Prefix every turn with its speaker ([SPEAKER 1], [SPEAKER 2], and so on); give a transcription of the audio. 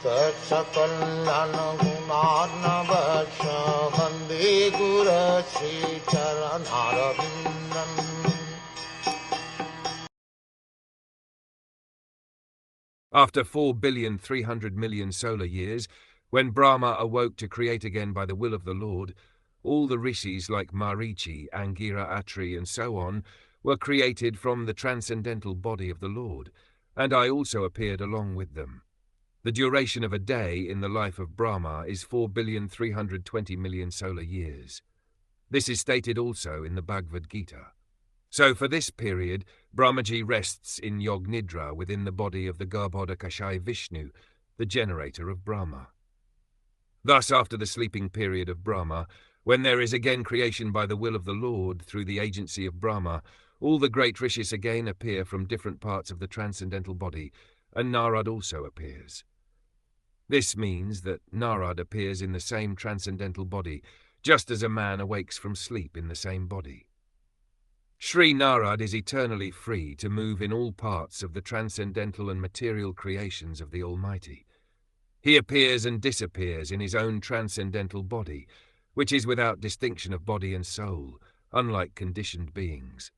[SPEAKER 1] Sakal Gunarnavasha Vande Guru Sri Charanarabindam.
[SPEAKER 2] After 4,300,000,000 solar years, when Brahma awoke to create again by the will of the Lord, all the ṛiṣis like Marichi, Angira, Atri, and so on were created from the transcendental body of the Lord, and I also appeared along with them. The duration of a day in the life of Brahma is 4,320,000,000 solar years. This is stated also in the Bhagavad Gita. So for this period, Brahmaji rests in Yog Nidra within the body of the Garbhodakashayi Vishnu, the generator of Brahma. Thus, after the sleeping period of Brahma, when there is again creation by the will of the Lord through the agency of Brahma, all the great ṛiṣis again appear from different parts of the transcendental body, and Narad also appears. This means that Narad appears in the same transcendental body, just as a man awakes from sleep in the same body. Sri Narad is eternally free to move in all parts of the transcendental and material creations of the Almighty. He appears and disappears in his own transcendental body, which is without distinction of body and soul, unlike conditioned beings.